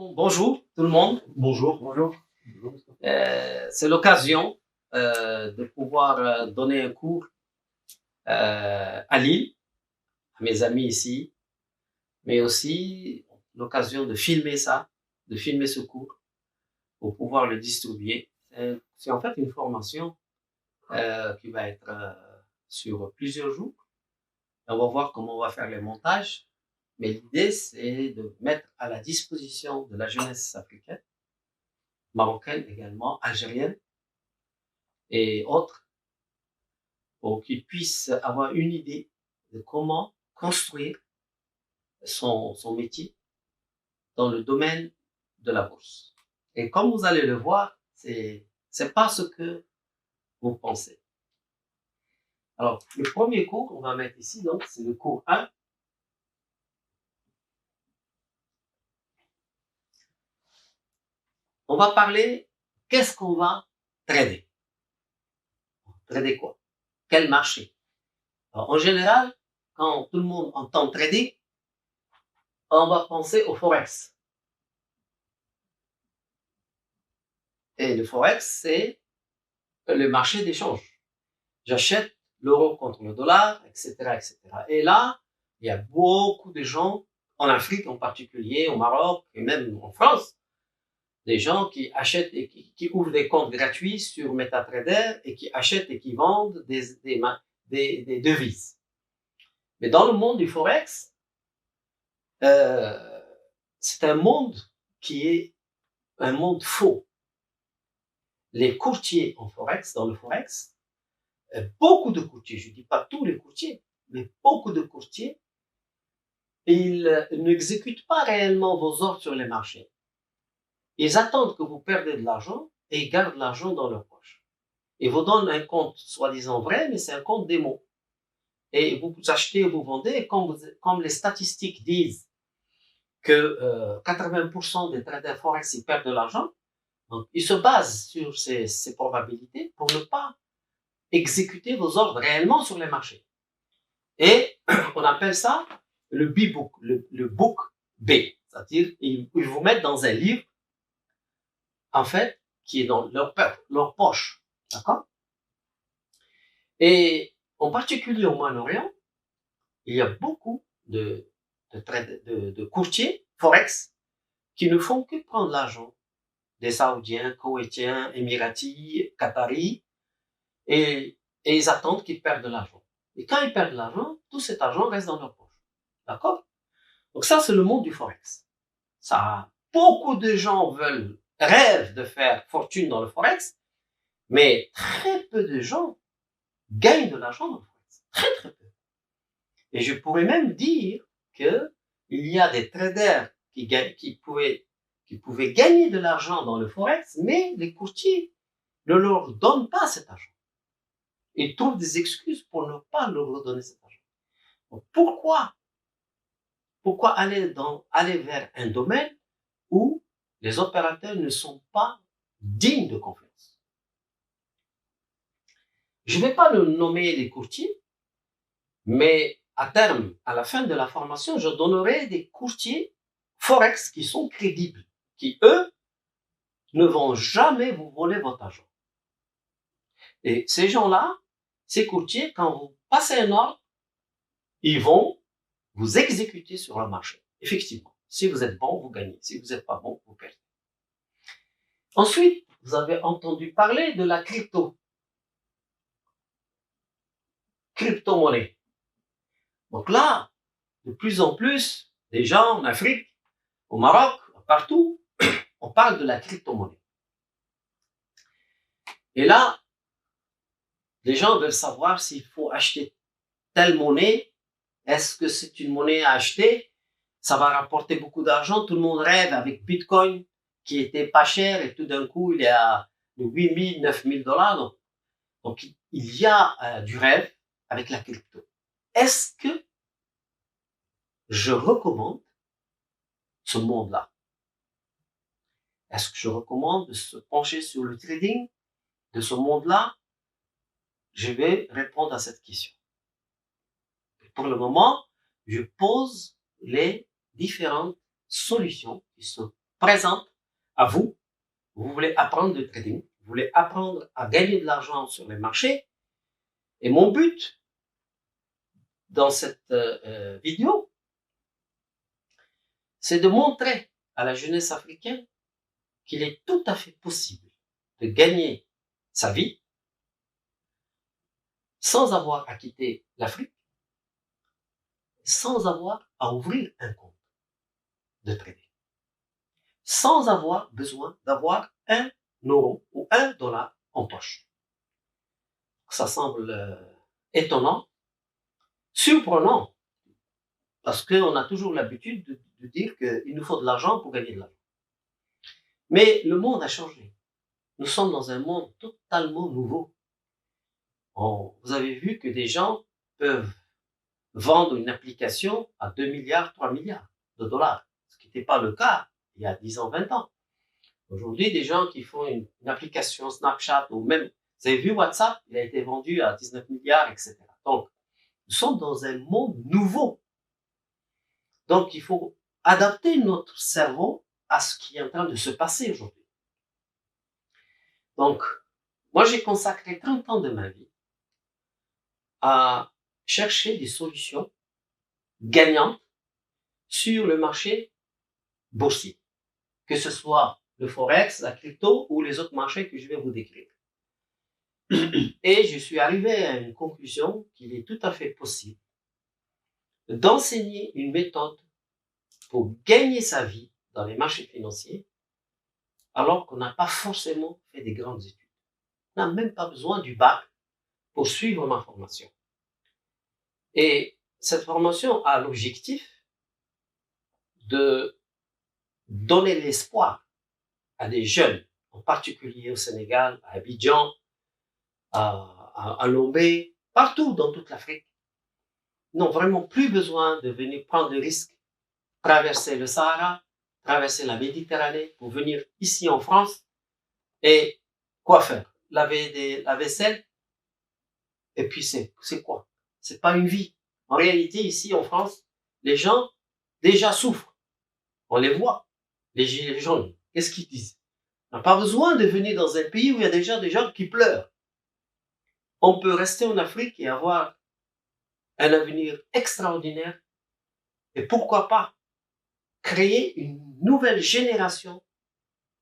Bonjour tout le monde. Bonjour. Bonjour. C'est l'occasion de pouvoir donner un cours à Lille, à mes amis ici, mais aussi l'occasion de filmer ça, de filmer ce cours pour pouvoir le distribuer. C'est en fait une formation qui va être sur plusieurs jours. On va voir comment on va faire les montages, mais l'idée c'est de mettre à la disposition de la jeunesse africaine, marocaine également, algérienne et autres, pour qu'ils puissent avoir une idée de comment construire son métier dans le domaine de la bourse. Et comme vous allez le voir, c'est pas ce que vous pensez. Alors, le premier cours qu'on va mettre ici, donc, c'est le cours 1. On va parler, qu'est-ce qu'on va trader? Trader quoi? Quel marché? Alors, en général, quand tout le monde entend trader, on va penser au Forex. Et le Forex, c'est le marché d'échange. J'achète l'euro contre le dollar, etc., etc. Et là, il y a beaucoup de gens, en Afrique en particulier, au Maroc et même en France, des gens qui achètent et qui ouvrent des comptes gratuits sur MetaTrader et qui achètent et qui vendent des devises. Mais dans le monde du Forex, c'est un monde qui est un monde faux. Les courtiers en Forex, dans le Forex, beaucoup de courtiers, je ne dis pas tous les courtiers, mais beaucoup de courtiers, ils n'exécutent pas réellement vos ordres sur les marchés. Ils attendent que vous perdez de l'argent et ils gardent l'argent dans leur poche. Ils vous donnent un compte soi-disant vrai, mais c'est un compte démo. Et vous achetez, vous vendez, et comme les statistiques disent que 80% des traders Forex ils perdent de l'argent, donc ils se basent sur ces probabilités pour ne pas exécuter vos ordres réellement sur les marchés. Et on appelle ça le B-book, le book B. C'est-à-dire, ils vous mettent dans un livre, en fait, qui est dans leur poche. D'accord? Et en particulier au Moyen-Orient, il y a beaucoup de courtiers Forex qui ne font que prendre l'argent des Saoudiens, Koweïtiens, Émiratis, Qataris, et ils attendent qu'ils perdent de l'argent. Et quand ils perdent de l'argent, tout cet argent reste dans leur poche. D'accord? Donc ça, c'est le monde du Forex. Ça, beaucoup de gens rêvent de faire fortune dans le Forex, mais très peu de gens gagnent de l'argent dans le Forex. Très, très peu. Et je pourrais même dire que il y a des traders qui pouvaient gagner de l'argent dans le Forex, mais les courtiers ne leur donnent pas cet argent. Ils trouvent des excuses pour ne pas leur redonner cet argent. Donc, pourquoi aller vers un domaine où les opérateurs ne sont pas dignes de confiance? Je ne vais pas le nommer les courtiers, mais à terme, à la fin de la formation, je donnerai des courtiers Forex qui sont crédibles, qui, eux, ne vont jamais vous voler votre argent. Et ces gens-là, ces courtiers, quand vous passez un ordre, ils vont vous exécuter sur le marché. Effectivement, si vous êtes bon, vous gagnez. Si vous n'êtes pas bon, vous perdez. Ensuite, vous avez entendu parler de la crypto-monnaie. Donc là, de plus en plus, des gens en Afrique, au Maroc, partout, on parle de la crypto-monnaie. Et là, les gens veulent savoir s'il faut acheter telle monnaie. Est-ce que c'est une monnaie à acheter? Ça va rapporter beaucoup d'argent. Tout le monde rêve avec Bitcoin, qui était pas cher, et tout d'un coup, il est à 8 000, 9 000 $. Donc, il y a du rêve avec la crypto. Est-ce que je recommande ce monde-là? Est-ce que je recommande de se pencher sur le trading de ce monde-là? Je vais répondre à cette question. Pour le moment, je pose les différentes solutions qui se présente à vous. Vous voulez apprendre le trading, vous voulez apprendre à gagner de l'argent sur les marchés. Et mon but dans cette vidéo, c'est de montrer à la jeunesse africaine qu'il est tout à fait possible de gagner sa vie sans avoir à quitter l'Afrique, sans avoir à ouvrir un compte de trading, sans avoir besoin d'avoir 1 € ou 1 $ en poche. Ça semble étonnant, surprenant, parce qu'on a toujours l'habitude de dire qu'il nous faut de l'argent pour gagner de l'argent. Mais le monde a changé. Nous sommes dans un monde totalement nouveau. Vous avez vu que des gens peuvent vendre une application à 2 milliards, 3 milliards de dollars, ce qui n'était pas le cas il y a 10 ans, 20 ans. Aujourd'hui, des gens qui font une application Snapchat ou même, vous avez vu WhatsApp, il a été vendu à 19 milliards, etc. Donc, nous sommes dans un monde nouveau. Donc, il faut adapter notre cerveau à ce qui est en train de se passer aujourd'hui. Donc, moi, j'ai consacré 30 ans de ma vie à chercher des solutions gagnantes sur le marché boursier, que ce soit le Forex, la crypto ou les autres marchés que je vais vous décrire. Et je suis arrivé à une conclusion qu'il est tout à fait possible d'enseigner une méthode pour gagner sa vie dans les marchés financiers alors qu'on n'a pas forcément fait des grandes études. On n'a même pas besoin du bac pour suivre ma formation. Et cette formation a l'objectif de donner l'espoir à des jeunes, en particulier au Sénégal, à Abidjan, à Lomé, partout dans toute l'Afrique, n'ont vraiment plus besoin de venir prendre le risque, traverser le Sahara, traverser la Méditerranée pour venir ici en France et quoi faire? Laver la vaisselle? Et puis c'est quoi? C'est pas une vie. En réalité, ici en France, les gens déjà souffrent. On les voit. Les gilets jaunes, qu'est-ce qu'ils disent? On n'a pas besoin de venir dans un pays où il y a déjà des gens qui pleurent. On peut rester en Afrique et avoir un avenir extraordinaire. Et pourquoi pas créer une nouvelle génération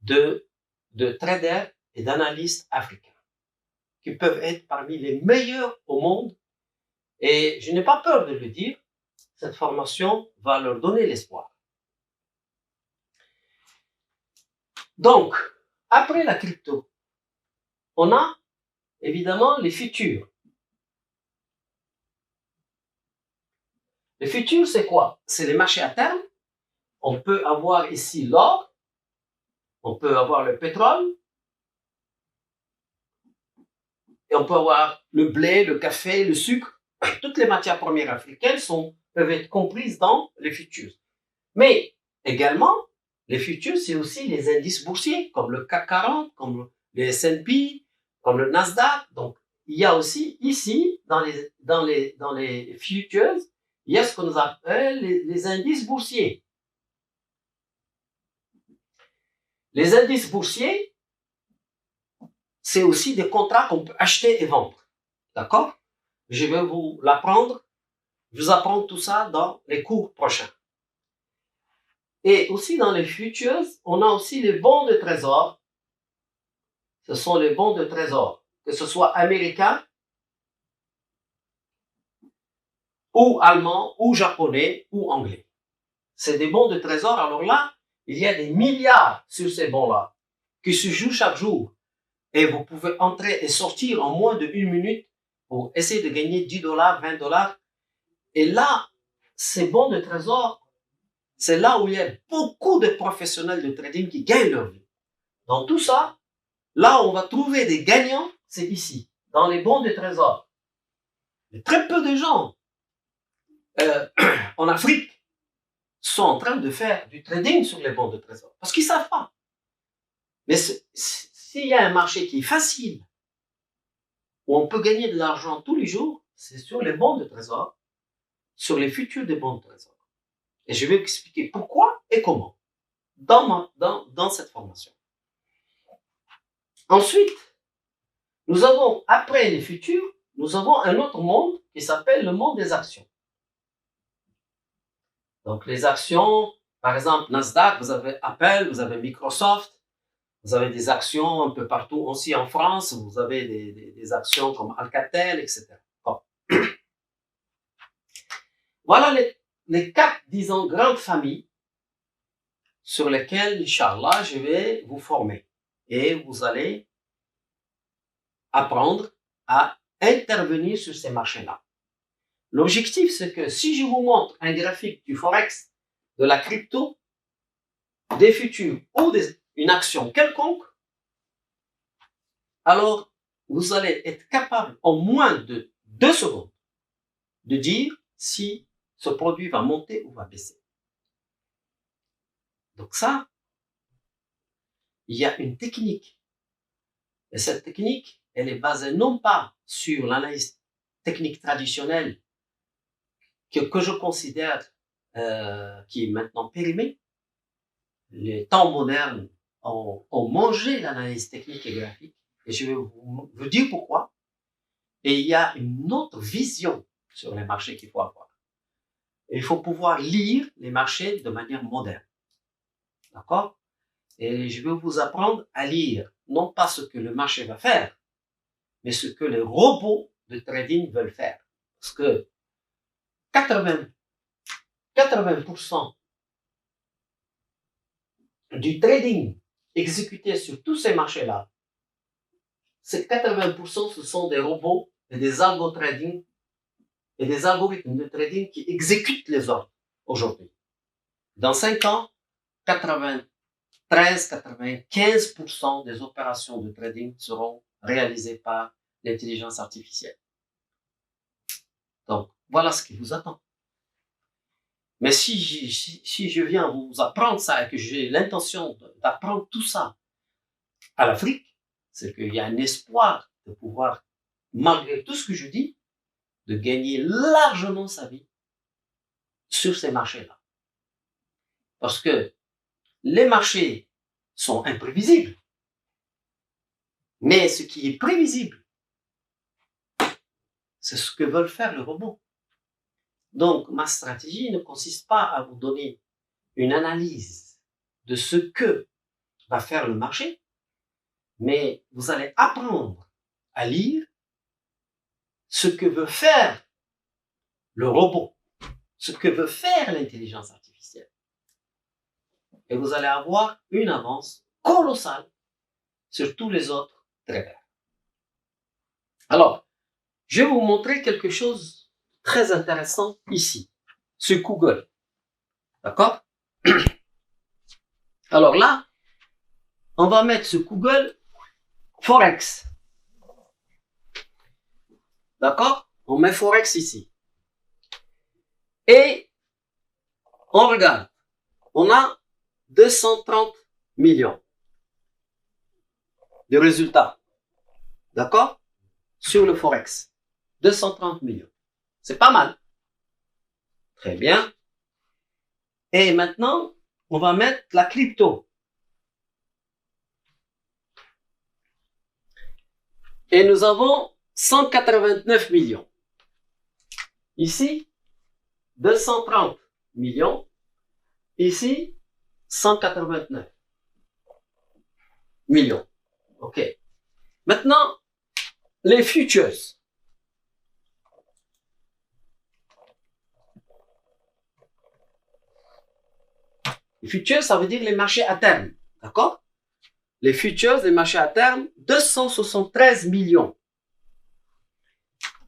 de traders et d'analystes africains qui peuvent être parmi les meilleurs au monde. Et je n'ai pas peur de le dire, cette formation va leur donner l'espoir. Donc, après la crypto, on a évidemment les futurs. Les futurs, c'est quoi? C'est les marchés à terme. On peut avoir ici l'or, on peut avoir le pétrole, et on peut avoir le blé, le café, le sucre. Toutes les matières premières africaines peuvent être comprises dans les futurs. Mais également, les futurs, c'est aussi les indices boursiers, comme le CAC 40, comme le S&P, comme le Nasdaq. Donc, il y a aussi ici, dans les futures, il y a ce qu'on appelle les indices boursiers. Les indices boursiers, c'est aussi des contrats qu'on peut acheter et vendre. D'accord? Je vais vous l'apprendre, vous apprendre tout ça dans les cours prochains. Et aussi dans les futures, on a aussi les bons de trésor. Ce sont les bons de trésor, que ce soit américains, ou allemands, ou japonais, ou anglais. C'est des bons de trésor. Alors là, il y a des milliards sur ces bons-là, qui se jouent chaque jour. Et vous pouvez entrer et sortir en moins de 1 minute pour essayer de gagner 10 $, 20 $. Et là, ces bons de trésor, c'est là où il y a beaucoup de professionnels de trading qui gagnent leur vie. Dans tout ça, là où on va trouver des gagnants, c'est ici, dans les bons de trésor. Mais très peu de gens en Afrique sont en train de faire du trading sur les bons de trésor, parce qu'ils ne savent pas. Mais s'il y a un marché qui est facile, où on peut gagner de l'argent tous les jours, c'est sur les bons de trésor, sur les futurs des bons de trésor. Et je vais vous expliquer pourquoi et comment. dans cette formation. Ensuite, nous avons, après les futurs, nous avons un autre monde qui s'appelle le monde des actions. Donc, les actions, par exemple, Nasdaq, vous avez Apple, vous avez Microsoft, vous avez des actions un peu partout, aussi en France, vous avez des actions comme Alcatel, etc. Bon. Voilà les 4, disons, grandes familles sur lesquelles, Inch'Allah, je vais vous former. Et vous allez apprendre à intervenir sur ces marchés-là. L'objectif, c'est que si je vous montre un graphique du Forex, de la crypto, des futurs ou une action quelconque, alors vous allez être capable en moins de 2 secondes de dire si ce produit va monter ou va baisser. Donc ça, il y a une technique. Et cette technique, elle est basée non pas sur l'analyse technique traditionnelle que je considère qui est maintenant périmée. Les temps modernes ont mangé l'analyse technique et graphique. Et je vais vous dire pourquoi. Et il y a une autre vision sur les marchés qu'il faut avoir. Et il faut pouvoir lire les marchés de manière moderne. D'accord? Et je vais vous apprendre à lire non pas ce que le marché va faire, mais ce que les robots de trading veulent faire. Parce que 80% du trading exécuté sur tous ces marchés-là, ces 80%, ce sont des robots et des algo trading et des algorithmes de trading qui exécutent les ordres aujourd'hui. Dans 5 ans, 93-95% des opérations de trading seront réalisées par l'intelligence artificielle. Donc, voilà ce qui vous attend. Mais si je viens vous apprendre ça et que j'ai l'intention d'apprendre tout ça à l'Afrique, c'est qu'il y a un espoir de pouvoir, malgré tout ce que je dis, de gagner largement sa vie sur ces marchés-là. Parce que les marchés sont imprévisibles. Mais ce qui est prévisible, c'est ce que veulent faire les robots. Donc, ma stratégie ne consiste pas à vous donner une analyse de ce que va faire le marché, mais vous allez apprendre à lire ce que veut faire le robot, ce que veut faire l'intelligence artificielle. Et vous allez avoir une avance colossale sur tous les autres traders. Alors, je vais vous montrer quelque chose de très intéressant ici, sur Google. D'accord? Alors là, on va mettre sur Google Forex. D'accord? On met Forex ici. Et on regarde. On a 230 millions de résultats. D'accord? Sur le Forex. 230 millions. C'est pas mal. Très bien. Et maintenant, on va mettre la crypto. Et nous avons 189 millions. Ici, 230 millions. Ici, 189 millions. OK. Maintenant, les futures. Les futures, ça veut dire les marchés à terme. D'accord? Les futures, les marchés à terme, 273 millions.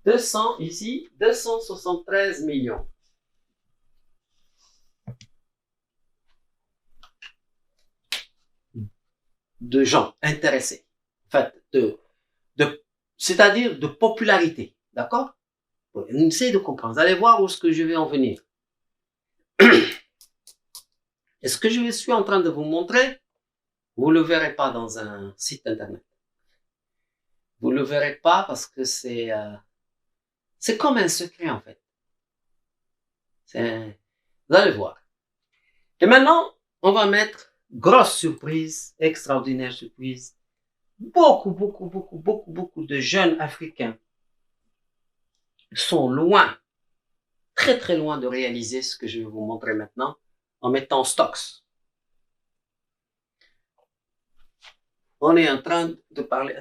200 ici, 273 millions. De gens intéressés. En fait, c'est-à-dire de popularité. D'accord? Essayez de comprendre. Vous allez voir où est-ce que je vais en venir. Et ce que je suis en train de vous montrer, vous ne le verrez pas dans un site internet. Vous ne le verrez pas parce que c'est comme un secret en fait. Vous allez voir. Et maintenant, on va mettre grosse surprise, extraordinaire surprise, beaucoup de jeunes Africains sont loin, très loin de réaliser ce que je vais vous montrer maintenant en mettant stocks. On est en train de parler...